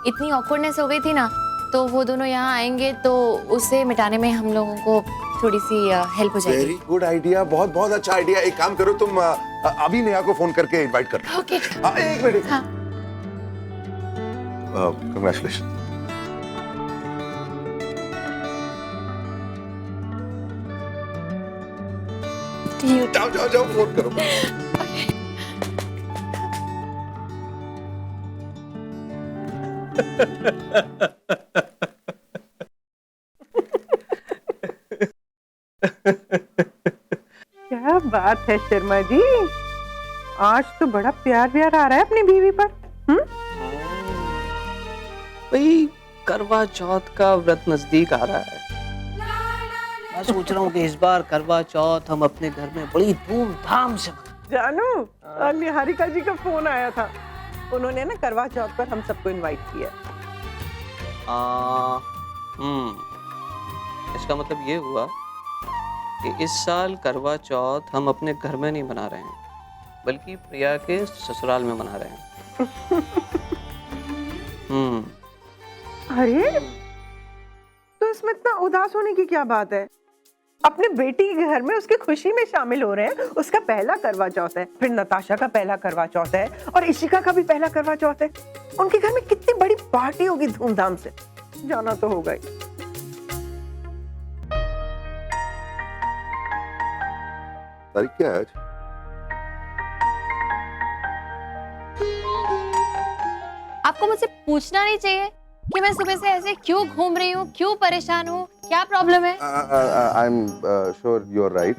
इतनी ऑकवर्डनेस हो गई थी ना, तो वो दोनों यहाँ आएंगे तो उसे मिटाने में हम लोगों को थोड़ी सी हेल्प हो जाएगी। वेरी गुड आइडिया, बहुत अच्छा आइडिया। एक काम करो, तुम अभी नेहा को फोन करके इनवाइट कर लो। ओके, एक मिनट। कांग्रेचुलेशन। जाओ फोन करो। क्या बात है शर्मा जी, आज तो बड़ा प्यार आ रहा है अपनी बीवी पर। भाई करवा चौथ का व्रत नजदीक आ रहा है। मैं सोच रहा हूँ कि इस बार करवा चौथ हम अपने घर में बड़ी धूमधाम से जानू, निहारिका जी का फोन आया था, उन्होंने ना करवा चौथ पर हम सबको इनवाइट किया। इसका मतलब ये हुआ कि इस साल करवा चौथ हम अपने घर में नहीं मना रहे हैं, बल्कि प्रिया के ससुराल में मना रहे हैं। अरे तो इसमें इतना उदास होने की क्या बात है? अपने बेटी के घर में उसकी खुशी में शामिल हो रहे हैं। उसका पहला करवा चौथ है, फिर नताशा का पहला करवा चौथ है और इशिका का भी पहला करवा चौथ है। उनके घर में कितनी बड़ी पार्टी होगी धूमधाम से, जाना तो होगा ही। तारीख क्या है आज? आपको मुझसे पूछना नहीं चाहिए कि मैं सुबह से ऐसे क्यों घूम रही हूँ, क्यों परेशान हूँ, क्या प्रॉब्लम है? I am sure you are right.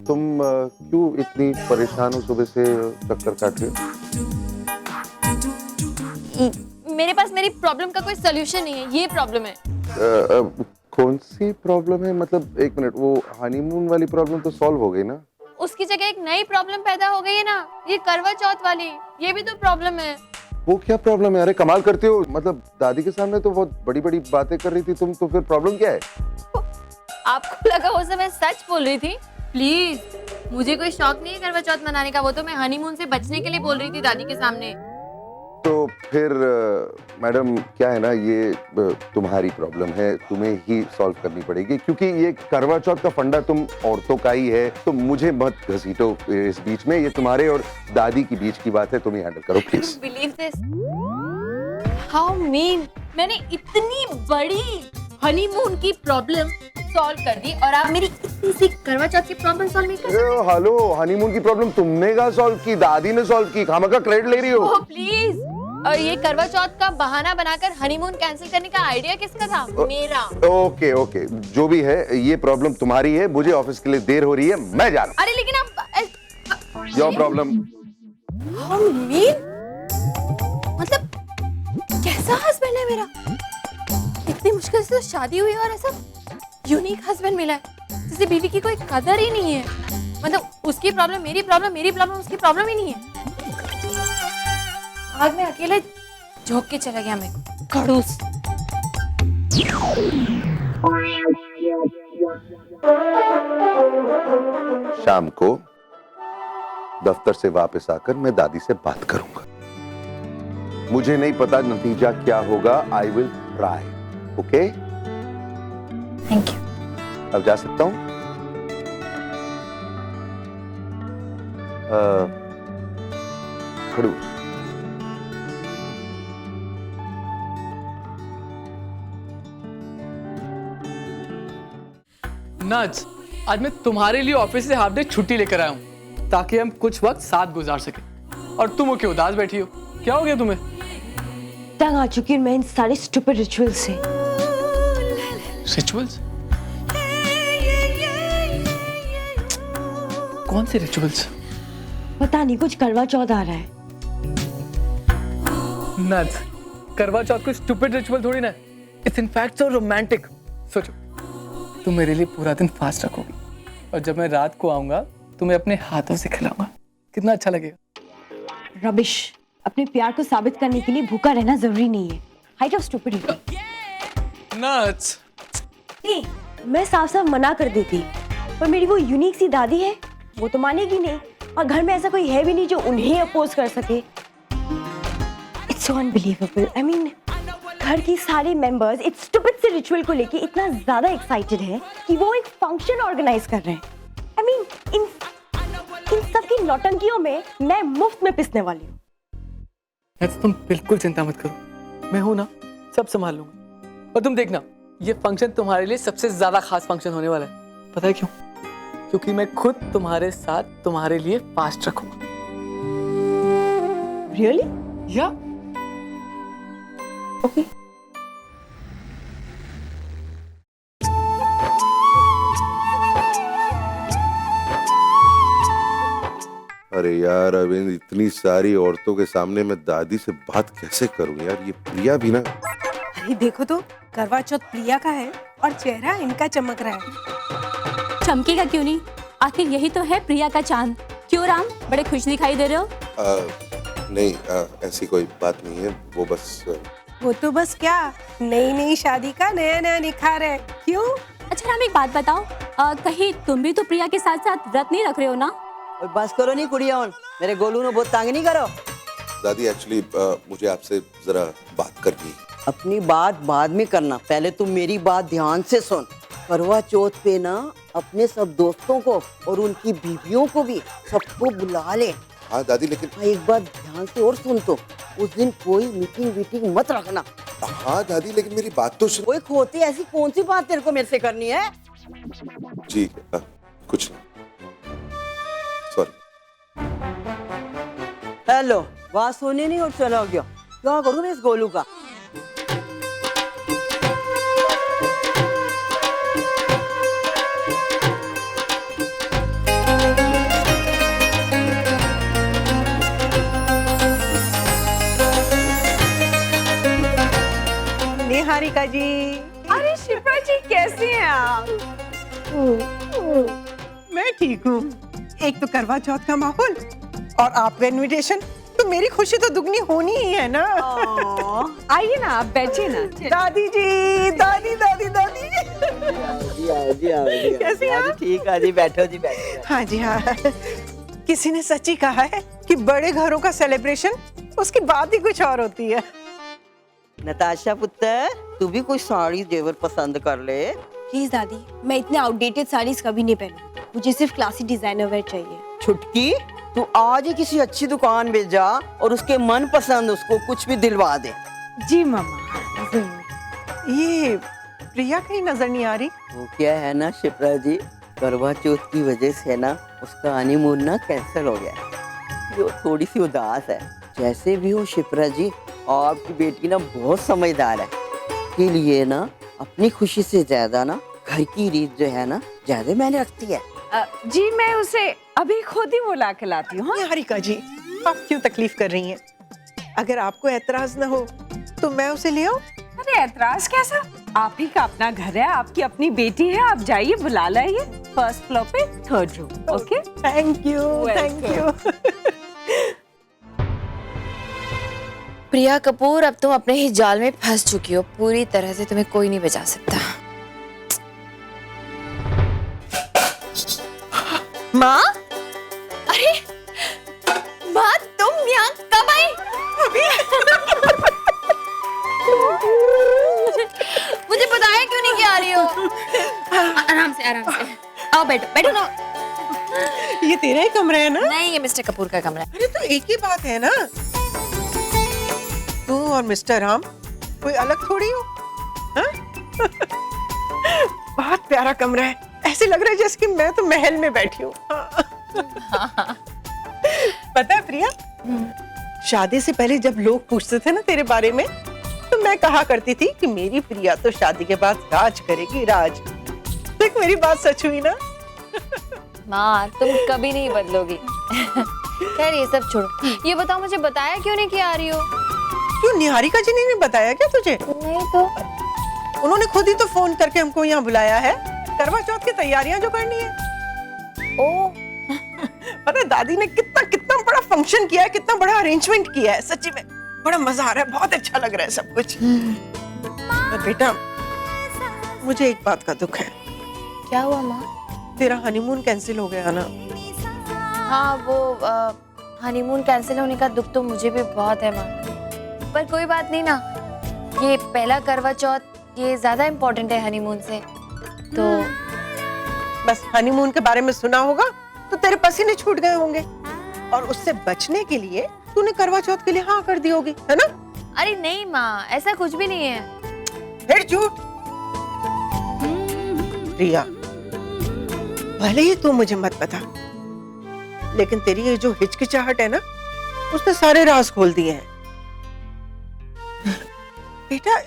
तुम क्यों इतनी परेशान हो, सुबह से चक्कर काट रहे हो? मेरे पास मेरी प्रॉब्लम का कोई सोल्यूशन नहीं है, ये प्रॉब्लम है। कौन सी प्रॉब्लम है? मतलब एक मिनट, वो हनीमून वाली प्रॉब्लम तो सॉल्व हो गई ना? उसकी जगह एक नई प्रॉब्लम पैदा हो गई है ना, ये करवा चौथ वाली, ये भी तो प्रॉब्लम है। वो क्या प्रॉब्लम है? अरे कमाल करते हो, मतलब दादी के सामने तो बहुत बड़ी बड़ी बातें कर रही थी तुम, तो फिर प्रॉब्लम क्या है? आपको लगा उसे मैं सच बोल रही थी? प्लीज मुझे कोई शौक नहीं है करवा चौथ मनाने का, वो तो मैं हनीमून से बचने के लिए बोल रही थी दादी के सामने। तो फिर मैडम क्या है ना, ये तुम्हारी प्रॉब्लम है, तुम्हें ही सॉल्व करनी पड़ेगी, क्योंकि ये करवा चौथ का फंडा तुम औरतों का ही है। तो मुझे मत घसीटो इस बीच में, ये तुम्हारे और दादी की बीच की बात है, तुम ही हैंडल करो please. Believe this, how mean, मैंने इतनी बड़ी हनीमून की प्रॉब्लम सॉल्व कर दी और आप मेरी इतनी सी करवा चौथ की प्रॉब्लम सॉल्व नहीं कर सकते? हेलो, हनीमून की प्रॉब्लम तुमने कहा सॉल्व की, दादी ने सॉल्व की, खामखा क्रेडिट ले रही हो। ओह प्लीज, और ये करवा चौथ का बहाना बनाकर हनीमून कैंसिल करने का आइडिया किसका था? मेरा। ओके ओके, जो भी है, ये प्रॉब्लम तुम्हारी है, मुझे ऑफिस के लिए देर हो रही है, मैं जा रहा हूँ। अरे लेकिन आप योर प्रॉब्लम। हाउ मीन, मतलब कैसा हस्बैंड है मेरा? इतनी मुश्किल से तो शादी हुई और ऐसा यूनिक हस्बैंड मिला है जिसे बीवी की कोई कदर ही नहीं है। मतलब उसकी प्रॉब्लम मेरी प्रॉब्लम, मेरी प्रॉब्लम उसकी प्रॉब्लम ही नहीं है। आज मैं अकेले झोंक के चला गया, मैं खड़ूस। शाम को दफ्तर से वापस आकर मैं दादी से बात करूंगा। मुझे नहीं पता नतीजा क्या होगा, I will try. Okay, thank you. अब जा सकता हूं? खड़ूस। नज, आज मैं तुम्हारे लिए ऑफिस से हाफ डे छुट्टी लेकर आया हूँ ताकि हम कुछ वक्त साथ गुजार सके। और तुम क्यों उदास बैठी हो? क्या हो गया तुम्हें? तंग आ चुकी हूँ मैं इन सारे स्टूपिड रिचुअल से। रिचुअल्स? कौन से रिचुअल्स? पता नहीं, कुछ करवा चौथ आ रहा है। नज, करवा चौथ कोई स्टूपिड रिचुअल थोड़ी ना, इट्स इनफैक्ट सो रोमांटिक। सोचो, तुम मेरे लिए पूरा दिन फास्ट रखोगी और जब मैं रात को आऊंगा तुम्हें अपने हाथों से खिलाऊंगा। कितना अच्छा लगेगा। रबिश, अपने प्यार को साबित करने के लिए भूखा रहना जरूरी नहीं है। Height of stupidity. नट्स। मैं साफ साफ मना कर देती, पर मेरी वो यूनिक सी दादी है, वो तो मानेगी नहीं, और घर में ऐसा कोई है भी नहीं जो उन्हें अपोज कर सके। It's so unbelievable. I mean, घर की सारे मेंबर्स इस स्टूपिड से रिचुअल को लेके इतना ज्यादा एक्साइटेड है कि वो एक फंक्शन ऑर्गेनाइज कर रहे हैं। आई मीन, इन सब की नौटंकियों में मैं मुफ्त में पिसने वाली हूँ। तुम बिल्कुल चिंता मत करो, मैं हूं ना, सब संभाल लूंगा। और तुम देखना, ये फंक्शन तुम्हारे लिए सबसे ज्यादा खास फंक्शन होने वाला है। पता है क्यों? क्योंकि मैं खुद तुम्हारे साथ तुम्हारे लिए फास्ट रखूंगा। Really? या ओके। अरे यार अरविंद, इतनी सारी औरतों के सामने मैं दादी से बात कैसे करूं यार? ये प्रिया भी ना। अरे देखो तो, करवा चौथ प्रिया का है और चेहरा इनका चमक रहा है। चमकेगा क्यों नहीं, आखिर यही तो है प्रिया का चांद। क्यों राम, बड़े खुश दिखाई दे रहे हो? नहीं, ऐसी कोई बात नहीं है, वो बस वो तो बस क्या, नई नई शादी का नया नया निखार है। क्यों? अच्छा राम, एक बात बताओ, कहीं तुम भी तो प्रिया के साथ साथ व्रत नहीं रख रहे हो ना? और बस करो नहीं कुड़िया, मेरे गोलू ने बहुत तंग नहीं करो। दादी एक्चुअली मुझे आपसे जरा बात करनी है। अपनी बात बाद में करना, पहले तुम मेरी बात ध्यान से सुन। करवा चौथ पे ना अपने सब दोस्तों को और उनकी बीवियों को भी सबको बुला ले। हाँ दादी, लेकिन एक बात ध्यान से और सुन, तो उस दिन कोई मीटिंग वीटिंग मत रखना। हाँ दादी, लेकिन मेरी बात तो सुन। कोई खोती ऐसी कौन सी बात तेरे को मेरे से करनी है? जी कुछ नहीं, सॉरी। हेलो, बात सुनी नहीं और चला गया। क्या करूँ मैं इस गोलू का? निहारिका जी। अरे शिप्रा जी, कैसी हैं आप? मैं ठीक हूँ। एक तो करवा चौथ का माहौल और आपका इनविटेशन, तो मेरी खुशी तो दुगनी होनी ही है ना। आइए ना, आप बैठिए ना। दादी जी, दादी दादी दादी कैसे हैं आप? ठीक है जी, बैठो जी बैठो। हाँ जी हाँ, किसी ने सच ही कहा है कि बड़े घरों का सेलिब्रेशन उसकी बात ही कुछ और होती है। नताशा पुत्र, तू भी कोई साड़ी जेवर पसंद कर ले। प्लीज दादी, मैं इतने आउटडेटेड साड़ीज कभी नहीं पहनूंगी, मुझे सिर्फ क्लासी डिजाइनर वेयर चाहिए। छुटकी, तू आज ही किसी अच्छी दुकान में जा और उसके मन पसंद उसको कुछ भी दिलवा दे। जी मामा, जरूर। ये प्रिया कहीं नजर नहीं आ रही। वो क्या है ना शिप्रा जी, करवा चौथ की वजह से ना उसका हनीमून ना कैंसिल हो गया है। वो थोड़ी सी उदास है। जैसे भी हो शिप्रा जी, आपकी बेटी ना बहुत समझदार है, के लिए ना अपनी खुशी से ज्यादा ना घर की रीत जो है ना ज्यादा मायने रखती है। जी मैं उसे अभी खुद ही बुला के लाती हूँ। हारिका जी, आप क्यों तकलीफ कर रही हैं? अगर आपको एतराज न हो तो मैं उसे ले आऊं। अरे ऐतराज कैसा, आप ही का अपना घर है, आपकी अपनी बेटी है, आप जाइए बुला लाइए। फर्स्ट फ्लोर पे 3rd room. Okay, thank you thank you. Priya Kapoor, अब तुम अपने ही जाल में फंस चुकी हो पूरी तरह से, तुम्हें कोई नहीं बचा सकता। माँ, अरे माँ, तुम यहाँ कब आई? मुझे बताया क्यों नहीं कि आ रही हो? आराम से आराम से आओ, बैठो बैठो ना। ये तेरा ही कमरा है ना? नहीं, ये मिस्टर कपूर का कमरा है। अरे तो एक ही बात है ना, तू और मिस्टर राम कोई अलग थोड़ी हो। हाँ? बहुत प्यारा कमरा है, ऐसे लग रहा है जैसे कि मैं तो महल में बैठी हूँ। पता है प्रिया, शादी से पहले जब लोग पूछते थे ना तेरे बारे में, तो मैं कहा करती थी कि मेरी प्रिया तो शादी के बाद राज करेगी, राज। देख मेरी बात सच हुई ना। माँ, तुम कभी नहीं बदलोगी। खैर ये सब छोड़ो, ये बताओ मुझे बताया क्यों नहीं कि आ रही हो? क्यों, निहारिका जी ने बताया क्या तुझे? नहीं तो। उन्होंने खुद ही तो फोन करके हमको यहाँ बुलाया है, करवा चौथ की तैयारियां जो करनी है। ओ, पता है दादी ने कितना कितना बड़ा फंक्शन किया है, कितना बड़ा अरेंजमेंट किया है, सच्ची में बड़ा मजा आ रहा है, बहुत अच्छा लग रहा है सब कुछ। पर बेटा, मुझे एक बात का दुख है। क्या हुआ माँ? तेरा हनीमून कैंसिल हो गया ना। हाँ, वो हनीमून कैंसिल होने का दुख तो मुझे भी बहुत है माँ, पर कोई बात नहीं ना, ये पहला करवा चौथ ये ज्यादा इम्पोर्टेंट है हनीमून से। तो बस हनीमून के बारे में सुना होगा तो तेरे पसीने छूट गए होंगे, और उससे बचने के लिए तूने करवा चौथ के लिए हाँ कर दी होगी, है ना? अरे नहीं माँ, ऐसा कुछ भी नहीं है। फिर झूठ। प्रिया, भले ही तू मुझे मत बता, लेकिन तेरी ये जो हिचकिचाहट है ना, उसने सारे राज खोल दिए हैं। बेटा,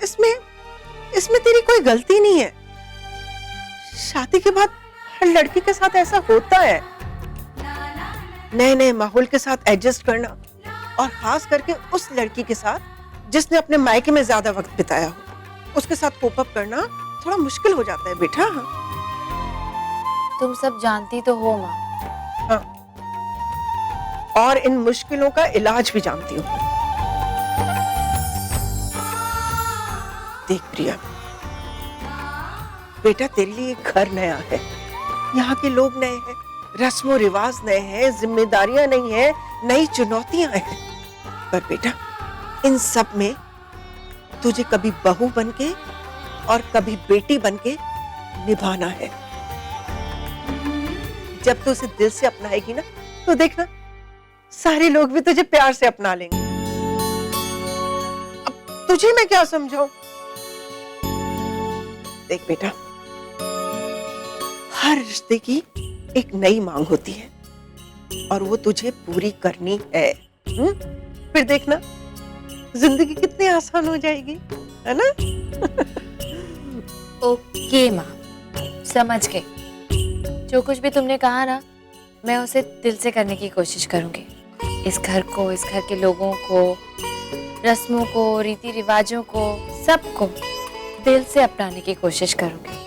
इसमें तेरी कोई गलती नहीं है। शादी के बाद हर लड़की के साथ ऐसा होता है, नए नए माहौल के साथ एडजस्ट करना, और खास करके उस लड़की के साथ जिसने अपने मायके में ज्यादा वक्त बिताया हो, उसके साथ कोप अप करना थोड़ा मुश्किल हो जाता है बेटा। तुम सब जानती तो हो माँ। हाँ, और इन मुश्किलों का इलाज भी जानती हूँ। देख प्रिया, बेटा तेरे लिए घर नया है, यहाँ के लोग नए हैं, रस्मों रिवाज नए हैं, जिम्मेदारियां नहीं है, नई चुनौतियां हैं। पर बेटा, इन सब में तुझे कभी बहू बनके और कभी बेटी बनके निभाना है। जब तू उसे दिल से अपनाएगी ना, तो देखना सारे लोग भी तुझे प्यार से अपना लेंगे। अब तुझे मैं क्या समझाऊं? देख बेटा, हर रिश्ते की एक नई मांग होती है, और वो तुझे पूरी करनी है। फिर देखना जिंदगी कितनी आसान हो जाएगी, है ना? ओके माँ, समझ गए। जो कुछ भी तुमने कहा ना, मैं उसे दिल से करने की कोशिश करूंगी। इस घर को, इस घर के लोगों को, रस्मों को, रीति रिवाजों को, सबको दिल से अपनाने की कोशिश करूंगी।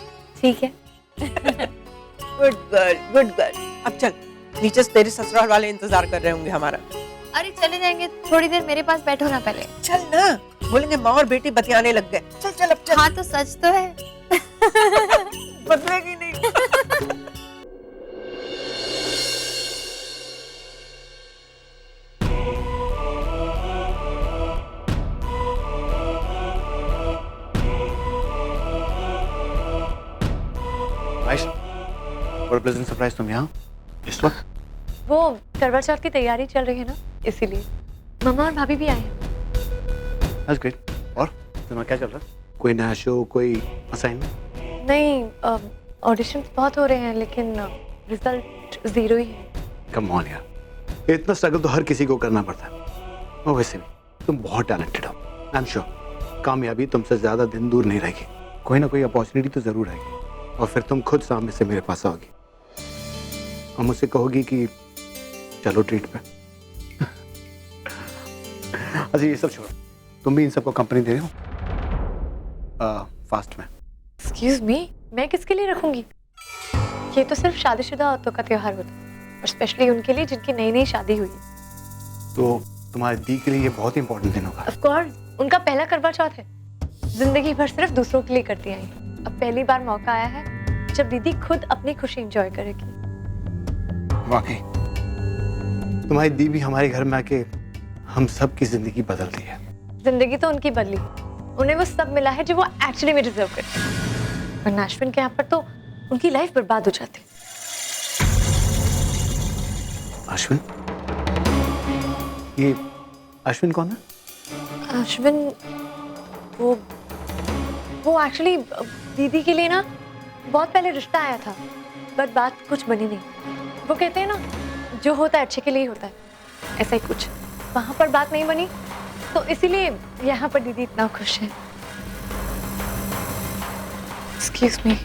ठीक है? Good girl, good girl. अब चल, नीचे से तेरे ससुराल वाले इंतजार कर रहे होंगे हमारा। अरे चले जाएंगे, थोड़ी देर मेरे पास बैठो ना पहले। चल ना, बोलेंगे माँ और बेटी बतियाने लग गए। चल चल अब चल। हाँ तो सच तो है। बदलेगी नहीं। Ayesha, what a pleasant surprise तुम यहाँ इस वक्त। वो करवा चौथ की तैयारी चल रही है ना, इसीलिए। मम्मा और भाभी भी आए हैं। That's great। और तुम्हारा क्या चल रहा है? कोई नया शो, कोई असाइनमेंट? नहीं, ऑडिशंस बहुत हो रहे हैं लेकिन रिजल्ट 0 ही है। कम ऑन यार, इतना स्ट्रगल तो हर किसी को करना पड़ता है। और वैसे भी तुम बहुत टैलेंटेड हो। आई एम श्योर कामयाबी तुमसे ज्यादा दिन दूर नहीं रहेगी। कोई ना कोई अपॉर्चुनिटी तो जरूर आएगी और फिर तुम खुद सामने से मेरे पास आओगी और मुझसे कहोगी कि चलो ट्रीट पे। अच्छा ये सब छोड़ो, तुम भी इन सबको कंपनी दे रहे हो फास्ट में? एक्सक्यूज मी, मैं किसके लिए रखूंगी? ये तो सिर्फ शादीशुदा औरतों का त्योहार होता है और स्पेशली उनके लिए जिनकी नई नई शादी हुई है। तो तुम्हारी दी के लिए ये बहुत इंपॉर्टेंट दिन होगा। ऑफ कोर्स, उनका पहला करवा चौथ है। जिंदगी भर सिर्फ दूसरों के लिए करती आई। अब पहली बार मौका आया है जब दीदी खुद अपनी खुशी एंजॉय करेगी। वाकई तुम्हारी दी भी हमारे घर में आके हम सब की जिंदगी बदल दी है। जिंदगी तो उनकी बदली है, उन्हें वो सब मिला है जो वो एक्चुअली में डिजर्व करती है। वरना अश्विन के यहाँ पर तो उनकी लाइफ बर्बाद हो जाती। अश्विन? ये अश्विन कौन है? अश्विन वो एक्चुअली दीदी के लिए ना बहुत पहले रिश्ता आया था, बट बात कुछ बनी नहीं। वो कहते हैं ना, जो होता है अच्छे के लिए ही होता है, ऐसा ही कुछ। वहां पर बात नहीं बनी तो इसीलिए यहाँ पर दीदी इतना खुश है। Excuse me.